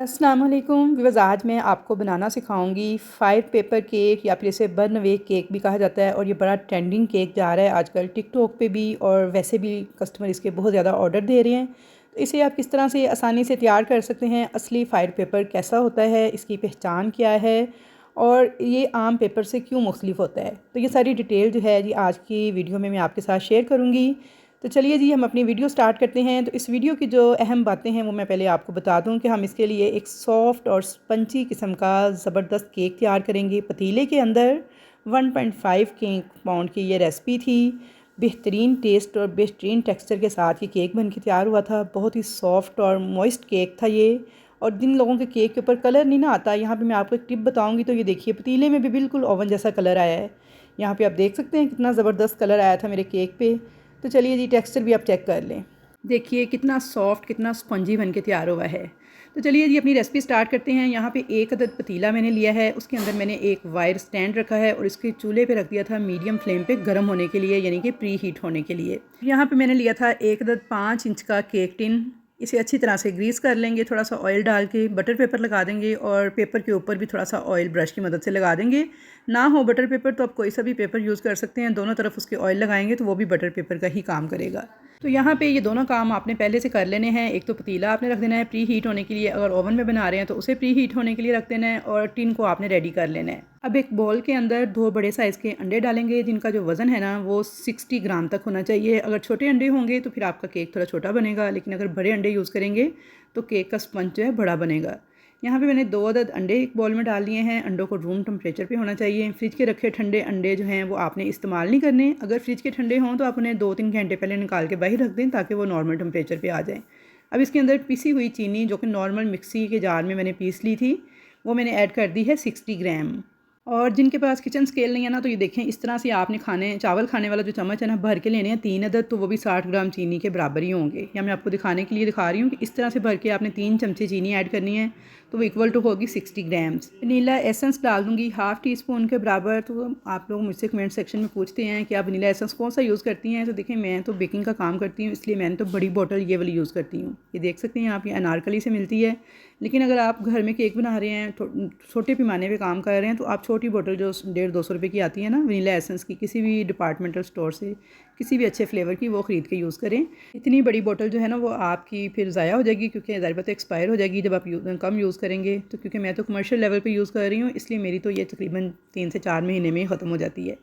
अस्सलाम वालेकुम व्यूअर्स, आज मैं आपको बनाना सिखाऊंगी 5 पेपर केक या फिर इसे बर्न अवे केक भी कहा जाता है। और ये बड़ा ट्रेंडिंग केक जा रहा है आजकल टिकटॉक पे भी, और वैसे भी कस्टमर इसके बहुत ज़्यादा ऑर्डर दे रहे हैं। तो इसे आप किस तरह से आसानी से तैयार कर सकते हैं, असली 5 पेपर कैसा होता है, इसकी पहचान क्या है और ये आम पेपर से क्यों मुख्तलिफ होता है, तो ये सारी डिटेल जो है जी आज की वीडियो में मैं आपके साथ शेयर करूँगी। तो चलिए जी हम अपनी वीडियो स्टार्ट करते हैं। तो इस वीडियो की जो अहम बातें हैं वो मैं पहले आपको बता दूं कि हम इसके लिए एक सॉफ्ट और स्पंजी किस्म का ज़बरदस्त केक तैयार करेंगे। पतीले के अंदर 1.5 केक पाउंड की ये रेसिपी थी। बेहतरीन टेस्ट और बेहतरीन टेक्सचर के साथ ये केक बन के तैयार हुआ था। बहुत ही सॉफ्ट और मॉइस्ट केक था ये। और जिन लोगों के केक के ऊपर कलर नहीं ना आता, यहाँ पे मैं आपको एक टिप बताऊँगी। तो ये देखिए पतीले में भी बिल्कुल ओवन जैसा कलर आया है। यहाँ पे आप देख सकते हैं कितना ज़बरदस्त कलर आया था मेरे केक पे। तो चलिए जी टेक्सचर भी आप चेक कर लें। देखिए कितना सॉफ्ट, कितना स्पंजी बन के तैयार हुआ है। तो चलिए जी अपनी रेसिपी स्टार्ट करते हैं। यहाँ पे 1 अदद पतीला मैंने लिया है, उसके अंदर मैंने एक वायर स्टैंड रखा है और इसके चूल्हे पे रख दिया था मीडियम फ्लेम पे गर्म होने के लिए, यानी कि प्री हीट होने के लिए। यहाँ पे मैंने लिया था 1 अदद 5 इंच का केक टिन। इसे अच्छी तरह से ग्रीस कर लेंगे, थोड़ा सा ऑयल डाल के बटर पेपर लगा देंगे और पेपर के ऊपर भी थोड़ा सा ऑयल ब्रश की मदद से लगा देंगे। ना हो बटर पेपर तो आप कोई सा भी पेपर यूज़ कर सकते हैं, दोनों तरफ उसके ऑयल लगाएंगे तो वो भी बटर पेपर का ही काम करेगा। तो यहाँ पे ये दोनों काम आपने पहले से कर लेने हैं। एक तो पतीला आपने रख देना है प्री हीट होने के लिए, अगर ओवन में बना रहे हैं तो उसे प्री हीट होने के लिए रख देना है, और टिन को आपने रेडी कर लेना है। अब एक बॉल के अंदर 2 बड़े साइज़ के अंडे डालेंगे, जिनका जो वज़न है ना वो 60 ग्राम तक होना चाहिए। अगर छोटे अंडे होंगे तो फिर आपका केक थोड़ा छोटा बनेगा, लेकिन अगर बड़े अंडे यूज़ करेंगे तो केक का स्पंज जो है बड़ा बनेगा। यहाँ पे मैंने 2 अदद अंडे एक बॉल में डाल लिए हैं। अंडों को रूम टेम्परेचर पे होना चाहिए। फ्रिज के रखे ठंडे अंडे जो हैं वो आपने इस्तेमाल नहीं करने। अगर फ्रिज के ठंडे हों तो आप उन्हें 2-3 घंटे पहले निकाल के बाहर रख दें ताकि वो नॉर्मल टेम्परेचर पे आ जाएँ। अब इसके अंदर पिसी हुई चीनी, जो कि नॉर्मल मिक्सी के जार में मैंने पीस ली थी, वो मैंने ऐड कर दी है 60 ग्राम। और जिनके पास किचन स्केल नहीं है ना, तो ये देखें इस तरह से आपने चावल खाने वाला जो चम्मच है ना भर के लेने हैं 3 अदद, तो वो भी 60 ग्राम चीनी के बराबर ही होंगे। या मैं आपको दिखाने के लिए दिखा रही हूँ कि इस तरह से भर के आपने 3 चमचे चीनी ऐड करनी है, तो वो इक्वल टू होगी 60 ग्राम्स। वनीला एसेंस डाल दूँगी हाफ़ टी स्पून के बराबर। तो आप लोग मुझसे कमेंट सेक्शन में पूछते हैं कि आप वनीला एसेंस कौन सा यूज़ करती हैं। तो देखें मैं तो बेकिंग का काम करती हूँ, इसलिए मैंने तो बड़ी बोतल ये वाली यूज़ करती हूँ। ये देख सकते हैं आप, ये अनारकली से मिलती है। लेकिन अगर आप घर में केक बना रहे हैं, छोटे पैमाने पे काम कर रहे हैं, तो आप छोटी बोतल जो 150-200 रुपये की आती है ना वनीला एसेंस की, किसी भी डिपार्टमेंटल स्टोर से किसी भी अच्छे फ्लेवर की वो ख़रीद के यूज़ करें। इतनी बड़ी बोतल जो है ना वो आपकी फिर ज़ाया हो जाएगी, क्योंकि ज़ाहिर बात है एक्सपायर हो जाएगी जब आप कम यूज़ करेंगे। तो क्योंकि मैं तो कमर्शियल लेवल पे यूज़ कर रही हूँ, इसलिए मेरी तो ये तकरीबन 3 से 4 महीने में ही ख़त्म हो जाती है।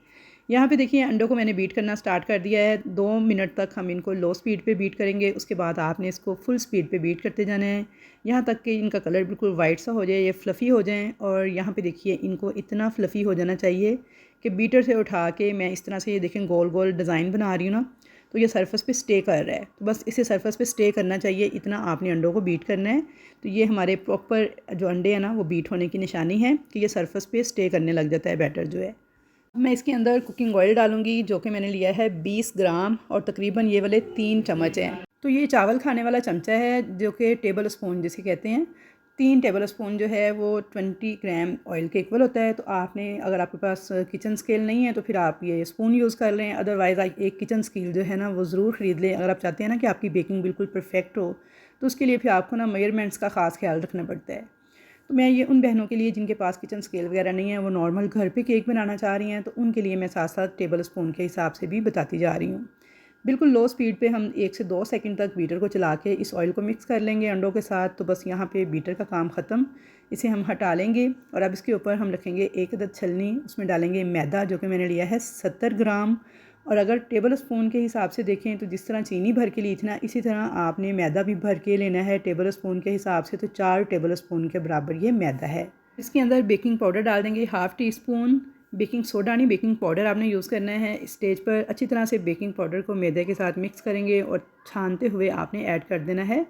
यहाँ पे देखिए अंडों को मैंने बीट करना स्टार्ट कर दिया है। 2 मिनट तक हम इनको लो स्पीड पे बीट करेंगे, उसके बाद आपने इसको फुल स्पीड पे बीट करते जाना है, यहाँ तक कि इनका कलर बिल्कुल वाइट सा हो जाए, ये फ्लफ़ी हो जाएं। और यहाँ पे देखिए इनको इतना फ्लफ़ी हो जाना चाहिए कि बीटर से उठा के मैं इस तरह से ये देखें गोल गोल डिज़ाइन बना रही हूँ ना, तो ये सरफेस पे स्टे कर रहा है। तो बस इसे सरफेस पे स्टे करना चाहिए, इतना आपने अंडों को बीट करना है। तो ये हमारे प्रॉपर जो अंडे हैं ना वो बीट होने की निशानी है कि ये सरफेस पे स्टे करने लग जाता है बैटर जो है। मैं इसके अंदर कुकिंग ऑयल डालूंगी, जो कि मैंने लिया है 20 ग्राम, और तकरीबन ये वाले 3 चम्मच हैं। तो ये चावल खाने वाला चमचा है, जो कि टेबल स्पून जिसे कहते हैं। 3 टेबल स्पून जो है वो 20 ग्राम ऑयल के इक्वल होता है। तो आपने अगर आपके पास किचन स्केल नहीं है तो फिर आप ये स्पून यूज़ कर लें, अदरवाइज़ एक किचन स्केल जो है ना वो ज़रूर ख़रीद लें अगर आप चाहते हैं ना कि आपकी बेकिंग बिल्कुल परफेक्ट हो। तो उसके लिए फिर आपको ना मेजरमेंट्स का ख़ास ख्याल रखना पड़ता है। तो मैं ये उन बहनों के लिए जिनके पास किचन स्केल वगैरह नहीं है, वो नॉर्मल घर पे केक बनाना चाह रही हैं, तो उनके लिए मैं साथ साथ टेबल स्पून के हिसाब से भी बताती जा रही हूँ। बिल्कुल लो स्पीड पे हम 1 से 2 सेकंड तक बीटर को चला के इस ऑयल को मिक्स कर लेंगे अंडों के साथ। तो बस यहाँ पे बीटर का काम ख़त्म, इसे हम हटा लेंगे। और अब इसके ऊपर हम रखेंगे 1 अदद छलनी, उसमें डालेंगे मैदा, जो कि मैंने लिया है 70 ग्राम। और अगर टेबल स्पून के हिसाब से देखें तो जिस तरह चीनी भर के ली थी ना, इसी तरह आपने मैदा भी भर के लेना है टेबल स्पून के हिसाब से। तो 4 टेबल स्पून के बराबर ये मैदा है। इसके अंदर बेकिंग पाउडर डाल देंगे half tea spoon. Baking soda नहीं, बेकिंग पाउडर आपने यूज़ करना है। स्टेज पर अच्छी तरह से बेकिंग पाउडर को मैदे के साथ मिक्स करेंगे और छानते हुए आपने ऐड कर देना है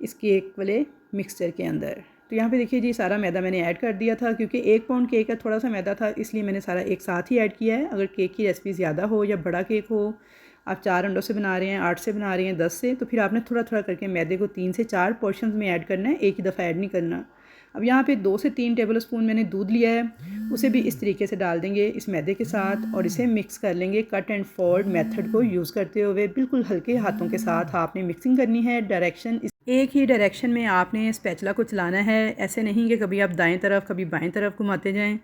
इस केक वाले मिक्सचर के अंदर। तो यहाँ पे देखिए जी सारा मैदा मैंने ऐड कर दिया था, क्योंकि 1 पाउंड केक का थोड़ा सा मैदा था, इसलिए मैंने सारा एक साथ ही ऐड किया है। अगर केक की रेसिपी ज़्यादा हो या बड़ा केक हो, आप 4 अंडों से बना रहे हैं, 8 से बना रहे हैं, 10 से, तो फिर आपने थोड़ा थोड़ा करके मैदे को 3 से 4 पोर्शंस में ऐड करना है, एक ही दफ़ा ऐड नहीं करना। अब यहाँ पे 2 से 3 टेबल स्पून मैंने दूध लिया है, उसे भी इस तरीके से डाल देंगे इस मैदे के साथ और इसे मिक्स कर लेंगे कट एंड फोल्ड मेथड को यूज़ करते हुए। बिल्कुल हल्के हाथों के साथ आपने मिक्सिंग करनी है। डायरेक्शन एक ही डायरेक्शन में आपने स्पैचुला को चलाना है, ऐसे नहीं कि कभी आप दाएं तरफ कभी बाएं तरफ घुमाते जाएं,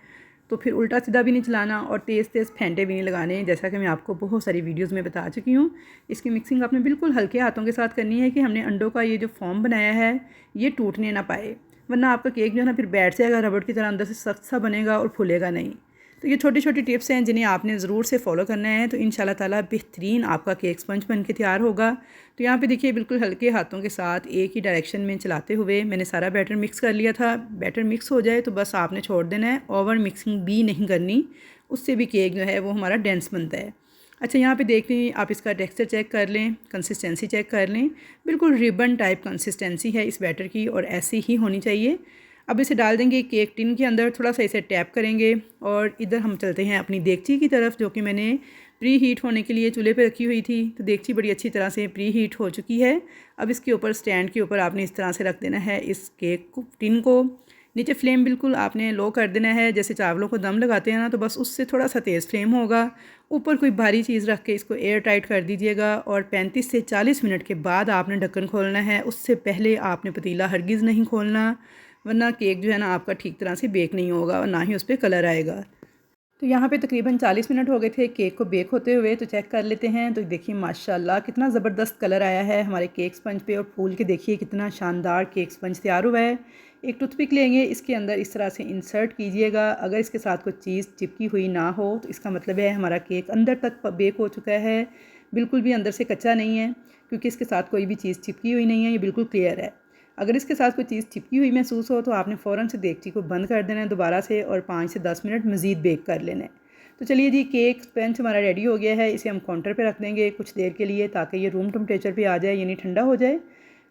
तो फिर उल्टा सीधा भी नहीं चलाना और तेज़ तेज़ फेंटे भी नहीं लगाने, जैसा कि मैं आपको बहुत सारी वीडियोस में बता चुकी हूँ। इसकी मिक्सिंग आपने बिल्कुल हल्के हाथों के साथ करनी है कि हमने अंडों का ये जो फॉर्म बनाया है ये टूटने ना पाए, वरना आपका केक जो है ना फिर बैठ जाएगा, रबड़ की तरह अंदर से सख्त सा बनेगा और फूलेगा नहीं। तो ये छोटी छोटी टिप्स हैं जिन्हें आपने ज़रूर से फॉलो करना है, तो इंशाल्लाह ताला बेहतरीन आपका केक स्पंज बन के तैयार होगा। तो यहाँ पे देखिए बिल्कुल हल्के हाथों के साथ एक ही डायरेक्शन में चलाते हुए मैंने सारा बैटर मिक्स कर लिया था। बैटर मिक्स हो जाए तो बस आपने छोड़ देना है, ओवर मिक्सिंग भी नहीं करनी, उससे भी केक जो है वो हमारा डेंस बनता है। अच्छा, यहाँ पे देख लें, आप इसका टेक्सचर चेक कर लें, कंसिस्टेंसी चेक कर लें, बिल्कुल रिबन टाइप कंसिस्टेंसी है इस बैटर की और ऐसी ही होनी चाहिए। अब इसे डाल देंगे केक टिन के अंदर, थोड़ा सा इसे टैप करेंगे और इधर हम चलते हैं अपनी देगची की तरफ, जो कि मैंने प्री हीट होने के लिए चूल्हे पे रखी हुई थी। तो देगची बड़ी अच्छी तरह से प्री हीट हो चुकी है। अब इसके ऊपर स्टैंड के ऊपर आपने इस तरह से रख देना है इस केक को टिन को। नीचे फ्लेम बिल्कुल आपने लो कर देना है, जैसे चावलों को दम लगाते हैं ना, तो बस उससे थोड़ा सा तेज़ फ्लेम होगा। ऊपर कोई भारी चीज़ रख के इसको एयर टाइट कर दीजिएगा और 35 से 40 मिनट के बाद आपने ढक्कन खोलना है। उससे पहले आपने पतीला हरगिज़ नहीं खोलना, वरना केक जो है ना आपका ठीक तरह से बेक नहीं होगा और ना ही उस पर कलर आएगा। तो यहाँ पे तकरीबन 40 मिनट हो गए थे केक को बेक होते हुए, तो चेक कर लेते हैं। तो देखिए माशाल्लाह कितना ज़बरदस्त कलर आया है हमारे केक स्पंज पे, और फूल के देखिए कितना शानदार केक स्पंज तैयार हुआ है। एक टूथपिक लेंगे, इसके अंदर इस तरह से इंसर्ट कीजिएगा। अगर इसके साथ कोई चीज़ चिपकी हुई ना हो तो इसका मतलब है हमारा केक अंदर तक बेक हो चुका है, बिल्कुल भी अंदर से कच्चा नहीं है, क्योंकि इसके साथ कोई भी चीज़ चिपकी हुई नहीं है, ये बिल्कुल क्लियर है। अगर इसके साथ कोई चीज़ चिपकी हुई महसूस हो तो आपने फ़ौरन से देगची को बंद कर देना है दोबारा से और 5 से 10 मिनट मज़ीद बेक कर लेना है। तो चलिए जी, केक स्पंज हमारा रेडी हो गया है। इसे हम काउंटर पे रख देंगे कुछ देर के लिए, ताकि ये रूम टेम्परेचर पे आ जाए, यानी ठंडा हो जाए।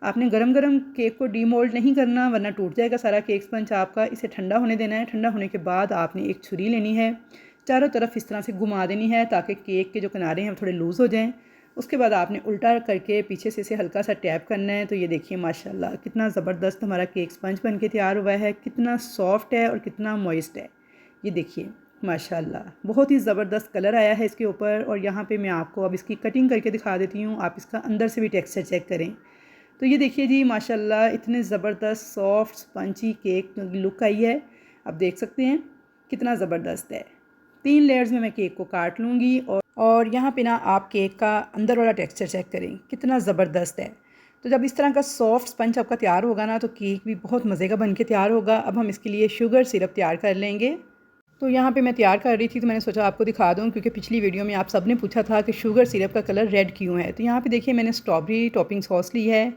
आपने गरम गरम केक को डीमोल्ड नहीं करना, वरना टूट जाएगा सारा केक स्पंज आपका। इसे ठंडा होने देना है। ठंडा होने के बाद आपने एक छुरी लेनी है, चारों तरफ इस तरह से घुमा देनी है ताकि केक के जो किनारे हैं वो थोड़े लूज़ हो जाएँ। उसके बाद आपने उल्टा करके पीछे से इसे हल्का सा टैप करना है। तो ये देखिए माशाल्लाह कितना ज़बरदस्त हमारा केक स्पंज बन के तैयार हुआ है, कितना सॉफ्ट है और कितना मॉइस्ट है। ये देखिए माशाल्लाह बहुत ही ज़बरदस्त कलर आया है इसके ऊपर। और यहाँ पे मैं आपको अब इसकी कटिंग करके दिखा देती हूँ, आप इसका अंदर से भी टेक्सचर चेक करें। तो ये देखिए जी माशाल्लाह इतने ज़बरदस्त सॉफ्ट स्पंची केक लुक आई है। आप देख सकते हैं कितना ज़बरदस्त है। 3 लेयर्स में मैं केक को काट लूँगी और यहाँ पे ना आप केक का अंदर वाला टेक्सचर चेक करें कितना ज़बरदस्त है। तो जब इस तरह का सॉफ्ट स्पंज आपका तैयार होगा ना, तो केक भी बहुत मज़े का बन के तैयार होगा। अब हम इसके लिए शुगर सिरप तैयार कर लेंगे। तो यहाँ पे मैं तैयार कर रही थी, तो मैंने सोचा आपको दिखा दूँ, क्योंकि पिछली वीडियो में आप सब ने पूछा था कि शुगर सिरप का कलर रेड क्यों है। तो यहाँ पे देखिए मैंने स्ट्रॉबेरी टॉपिंग सॉस ली है,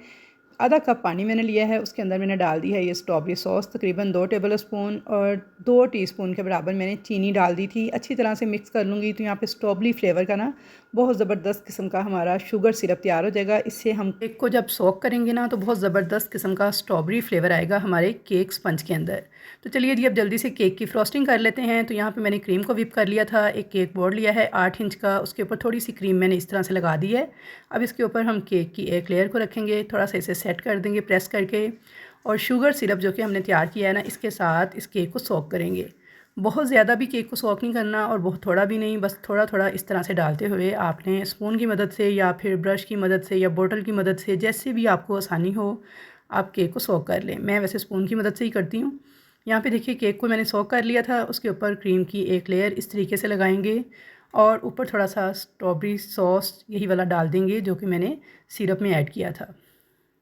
आधा कप पानी मैंने लिया है, उसके अंदर मैंने डाल दी है ये स्ट्रॉबेरी सॉस तकरीबन 2 टेबल स्पून, और 2 टीस्पून के बराबर मैंने चीनी डाल दी थी। अच्छी तरह से मिक्स कर लूँगी। तो यहाँ पे स्ट्रॉबेरी फ्लेवर का ना बहुत ज़बरदस्त किस्म का हमारा शुगर सिरप तैयार हो जाएगा। इससे हम केक को जब सोक करेंगे ना, तो बहुत ज़बरदस्त किस्म का स्ट्रॉबेरी फ्लेवर आएगा हमारे केक स्पंज के अंदर। तो चलिए जी अब जल्दी से केक की फ्रॉस्टिंग कर लेते हैं। तो यहाँ पे मैंने क्रीम को व्हिप कर लिया था, एक केक बोर्ड लिया है 8 इंच का, उसके ऊपर थोड़ी सी क्रीम मैंने इस तरह से लगा दी है। अब इसके ऊपर हम केक की एक लेयर को रखेंगे, थोड़ा सा इसे सेट कर देंगे प्रेस करके, और शुगर सिरप जो कि हमने तैयार किया है ना, इसके साथ इस केक को सोक करेंगे। बहुत ज़्यादा भी केक को सोक नहीं करना और बहुत थोड़ा भी नहीं, बस थोड़ा थोड़ा इस तरह से डालते हुए आपने स्पून की मदद से या फिर ब्रश की मदद से या बोतल की मदद से, जैसे भी आपको आसानी हो, आप केक को सोक कर लें। मैं वैसे स्पून की मदद से ही करती हूँ। यहाँ पे देखिए केक को मैंने सोक कर लिया था, उसके ऊपर क्रीम की एक लेयर इस तरीके से लगाएंगे और ऊपर थोड़ा सा स्ट्रॉबेरी सॉस यही वाला डाल देंगे जो कि मैंने सिरप में ऐड किया था।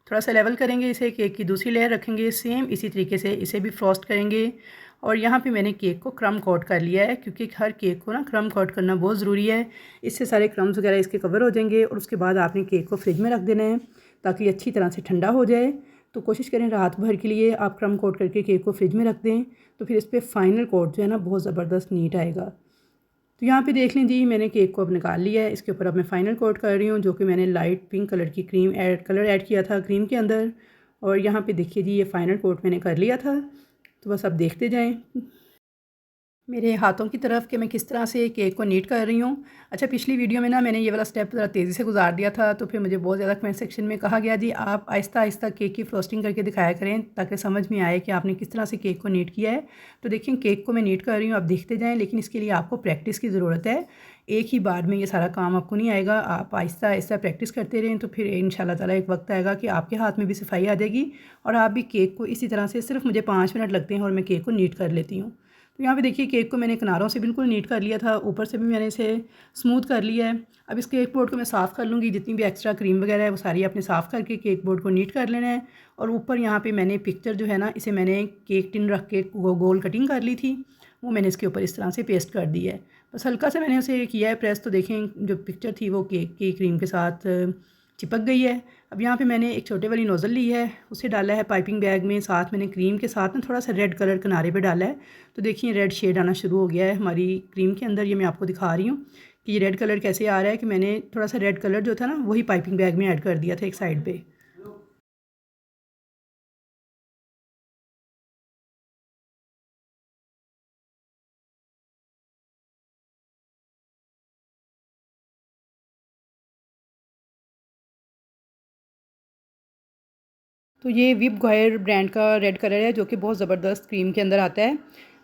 थोड़ा सा लेवल करेंगे इसे, केक की दूसरी लेयर रखेंगे, सेम इसी तरीके से इसे भी फ्रॉस्ट करेंगे। और यहाँ पे मैंने केक को क्रम कोट कर लिया है, क्योंकि हर केक को ना क्रम कोट करना बहुत ज़रूरी है। इससे सारे क्रम्स वगैरह इसके कवर हो जाएंगे। और उसके बाद आपने केक को फ्रिज में रख देना है ताकि अच्छी तरह से ठंडा हो जाए। तो कोशिश करें रात भर के लिए आप क्रम कोट करके केक को फ्रिज में रख दें, तो फिर इस पर फाइनल कोट जो है ना बहुत ज़बरदस्त नीट आएगा। तो यहाँ पे देख लें जी, मैंने केक को अब निकाल लिया है। इसके ऊपर अब मैं फ़ाइनल कोट कर रही हूँ, जो कि मैंने लाइट पिंक कलर की कलर ऐड किया था क्रीम के अंदर। और यहाँ पे देखिए जी ये फ़ाइनल कोट मैंने कर लिया था। तो बस अब देखते जाएं। मेरे हाथों की तरफ कि मैं किस तरह से केक को नीट कर रही हूँ। अच्छा, पिछली वीडियो में ना मैंने ये वाला स्टेप ज़रा तेज़ी से गुजार दिया था, तो फिर मुझे बहुत ज़्यादा कमेंट सेक्शन में कहा गया जी आप आहिस्ता आहिस्ता केक की फ्रोस्टिंग करके दिखाया करें ताकि समझ में आए कि आपने किस तरह से केक को नीट किया है। तो देखिए केक को मैं नीट कर रही हूँ, आप देखते जाएँ, लेकिन इसके लिए आपको प्रैक्टिस की ज़रूरत है। एक ही बार में ये सारा काम आपको नहीं आएगा, आप आहिस्ता आहिस्ता प्रैक्टिस करते रहें तो फिर इंशाल्लाह ताला एक वक्त आएगा कि आपके हाथ में भी सफाई आ जाएगी और आप भी केक को इसी तरह से, सिर्फ मुझे 5 मिनट लगते हैं और मैं केक को नीट कर लेती हूँ। तो यहाँ पे देखिए केक को मैंने किनारों से बिल्कुल नीट कर लिया था, ऊपर से भी मैंने इसे स्मूथ कर लिया है। अब इस केक बोर्ड को मैं साफ़ कर लूँगी, जितनी भी एक्स्ट्रा क्रीम वगैरह है वो सारी आपने साफ़ करके केक बोर्ड को नीट कर लेना है। और ऊपर यहाँ पे मैंने पिक्चर जो है ना, इसे मैंने केक टिन रख के गोल कटिंग कर ली थी, वो मैंने इसके ऊपर इस तरह से पेस्ट कर दी है। बस हल्का सा मैंने उसे किया है प्रेस, तो देखें जो पिक्चर थी वो केक की क्रीम के साथ चिपक गई है। अब यहाँ पे मैंने एक छोटे वाली नोज़ल ली है, उसे डाला है पाइपिंग बैग में, साथ मैंने क्रीम के साथ ना थोड़ा सा रेड कलर किनारे पे डाला है। तो देखिए रेड शेड आना शुरू हो गया है हमारी क्रीम के अंदर। ये मैं आपको दिखा रही हूँ कि ये रेड कलर कैसे आ रहा है, कि मैंने थोड़ा सा रेड कलर जो था ना वही पाइपिंग बैग में ऐड कर दिया था एक साइड पर। तो ये विप गॉयर ब्रांड का रेड कलर है, जो कि बहुत ज़बरदस्त क्रीम के अंदर आता है।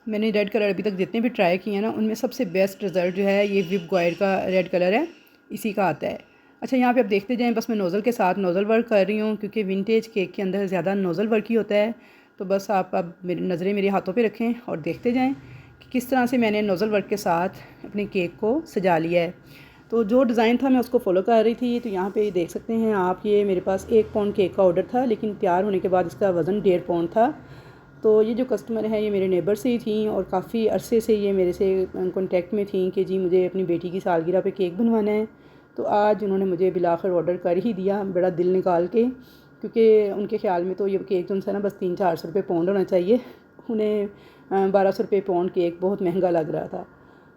मैंने रेड कलर अभी तक जितने भी ट्राई किए हैं ना, उनमें सबसे बेस्ट रिज़ल्ट जो है ये विप गॉयर का रेड कलर है, इसी का आता है। अच्छा, यहाँ पे आप देखते जाएँ, बस मैं नोज़ल के साथ नोज़ल वर्क कर रही हूँ क्योंकि विंटेज केक के अंदर ज़्यादा नोज़ल वर्क ही होता है। तो बस आप अब मेरी नज़रें मेरे हाथों पे रखें और देखते जाएँ कि किस तरह से मैंने नोज़ल वर्क के साथ अपने केक को सजा लिया है। तो जो डिज़ाइन था मैं उसको फ़ॉलो कर रही थी। तो यहाँ पे देख सकते हैं आप, ये मेरे पास 1 पाउंड केक का ऑर्डर था, लेकिन तैयार होने के बाद इसका वज़न 1.5 पाउंड था। तो ये जो कस्टमर है ये मेरे नेबर से ही थी और काफ़ी अरसे से ये मेरे से कॉन्टेक्ट में थी कि जी मुझे अपनी बेटी की सालगिरह पे केक बनवाना है। तो आज उन्होंने मुझे बिलाखिर ऑर्डर कर ही दिया, बड़ा दिल निकाल के, क्योंकि उनके ख़्याल में तो ये केक जो है ना बस 300-400 रुपये पाउंड होना चाहिए। उन्हें 1200 रुपये पाउंड केक बहुत महंगा लग रहा था।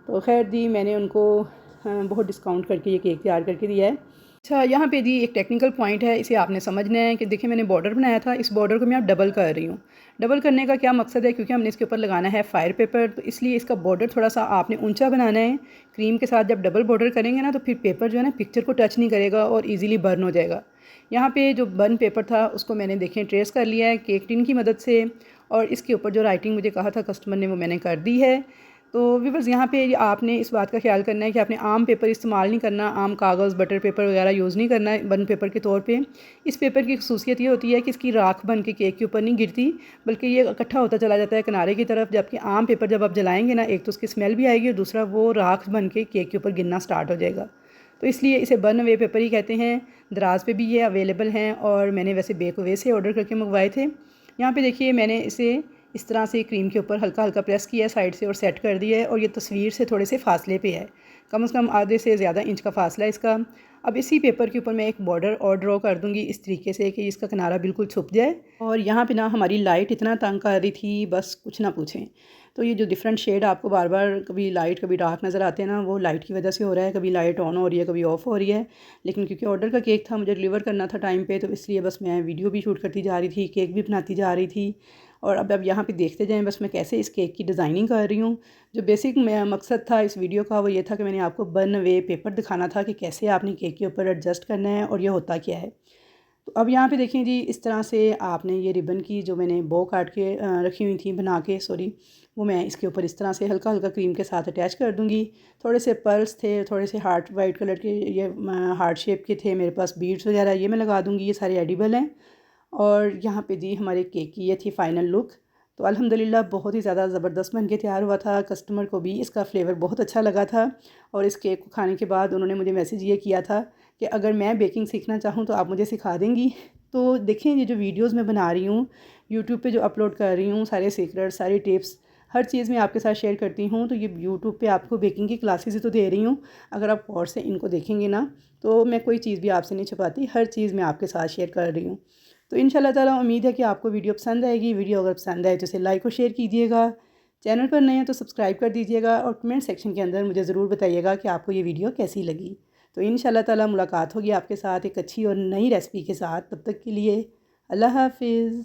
तो खैर जी, मैंने उनको बहुत डिस्काउंट करके ये केक तैयार करके दिया है। अच्छा, यहाँ पे जी एक टेक्निकल पॉइंट है, इसे आपने समझना है कि देखिए मैंने बॉर्डर बनाया था, इस बॉर्डर को मैं अब डबल कर रही हूँ। डबल करने का क्या मकसद है, क्योंकि हमने इसके ऊपर लगाना है फायर पेपर, तो इसलिए इसका बॉर्डर थोड़ा सा आपने ऊंचा बनाना है। क्रीम के साथ जब डबल बॉर्डर करेंगे ना, तो फिर पेपर जो है ना पिक्चर को टच नहीं करेगा और ईज़िली बर्न हो जाएगा। यहाँ पे जो बर्न पेपर था उसको मैंने देखें ट्रेस कर लिया है केक टिन की मदद से, और इसके ऊपर जो राइटिंग मुझे कहा था कस्टमर ने वो मैंने कर दी है। तो व्यूअर्स, यहाँ पे आपने इस बात का ख्याल करना है कि आपने आम पेपर इस्तेमाल नहीं करना, आम कागज़ बटर पेपर वगैरह यूज़ नहीं करना है बन पेपर के तौर पे। इस पेपर की खसूसियत ये होती है कि इसकी राख बन के केक के ऊपर नहीं गिरती, बल्कि ये इकट्ठा होता चला जाता है किनारे की तरफ। जबकि आम पेपर जब आप जलाएंगे ना, एक तो उसकी स्मेल भी आएगी और दूसरा वो राख बन के केक के ऊपर गिरना स्टार्ट हो जाएगा। तो इसलिए इसे बर्न अवे पेपर ही कहते हैं। दराज पे भी ये अवेलेबल हैं और मैंने वैसे बेक अवे से ऑर्डर करके मंगवाए थे। यहाँ पे देखिए मैंने इसे इस तरह से क्रीम के ऊपर हल्का हल्का प्रेस किया है साइड से और सेट कर दिया है, और ये तस्वीर से थोड़े से फासले पे है, कम से कम आधे से ज़्यादा इंच का फासला है इसका। अब इसी पेपर के ऊपर मैं एक बॉर्डर और ड्रॉ कर दूँगी इस तरीके से कि इसका किनारा बिल्कुल छुप जाए। और यहाँ पे ना हमारी लाइट इतना तंग कर रही थी, बस कुछ ना पूछें। तो ये जो डिफरेंट शेड आपको बार बार कभी लाइट कभी डार्क नज़र आते हैं ना, वो लाइट की वजह से हो रहा है। कभी लाइट ऑन हो रही है, कभी ऑफ़ हो रही है। लेकिन क्योंकि ऑर्डर का केक था, मुझे डिलीवर करना था टाइम पे, तो इसलिए बस मैं वीडियो भी शूट करती जा रही थी, केक भी बनाती जा रही थी। और अब यहाँ पे देखते जाएं बस मैं कैसे इस केक की डिज़ाइनिंग कर रही हूँ। जो बेसिक मकसद था इस वीडियो का वो ये था कि मैंने आपको बर्न अवे पेपर दिखाना था कि कैसे आपने केक के ऊपर एडजस्ट करना है और ये होता क्या है। तो अब यहाँ पे देखें जी, इस तरह से आपने ये रिबन की जो मैंने बो काट के रखी हुई थी बना के, सॉरी, वो मैं इसके ऊपर इस तरह से हल्का हल्का क्रीम के साथ अटैच कर दूँगी। थोड़े से पर्ल्स थे, थोड़े से हार्ट वाइट कलर के, ये हार्ट शेप के थे मेरे पास, बीड्स वगैरह ये मैं लगा दूँगी, ये सारे एडिबल हैं। और यहाँ पे जी हमारे केक की ये थी फ़ाइनल लुक। तो अल्हम्दुलिल्लाह बहुत ही ज़्यादा ज़बरदस्त बन के तैयार हुआ था। कस्टमर को भी इसका फ्लेवर बहुत अच्छा लगा था, और इस केक को खाने के बाद उन्होंने मुझे मैसेज ये किया था कि अगर मैं बेकिंग सीखना चाहूँ तो आप मुझे सिखा देंगी। तो देखें, ये जो वीडियोज़ मैं बना रही हूँ, यूट्यूब पे जो अपलोड कर रही हूँ, सारे सीक्रेट सारी टिप्स हर चीज़ मैं आपके साथ शेयर करती हूँ। तो ये यूट्यूब पे आपको बेकिंग की क्लासेस ही तो दे रही हूँ। अगर आप गौर से इनको देखेंगे ना, तो मैं कोई चीज़ भी आपसे नहीं छुपाती, हर चीज़ मैं आपके साथ शेयर कर रही हूँ। तो इंशाल्लाह ताला उम्मीद है कि आपको वीडियो पसंद आएगी। वीडियो अगर पसंद आए तो इसे लाइक और शेयर कीजिएगा। चैनल पर नए हैं तो सब्सक्राइब कर दीजिएगा, और कमेंट सेक्शन के अंदर मुझे ज़रूर बताइएगा कि आपको ये वीडियो कैसी लगी। तो इंशाल्लाह ताला मुलाकात होगी आपके साथ एक अच्छी और नई रेसिपी के साथ। तब तक के लिए अल्लाह हाफ़िज़।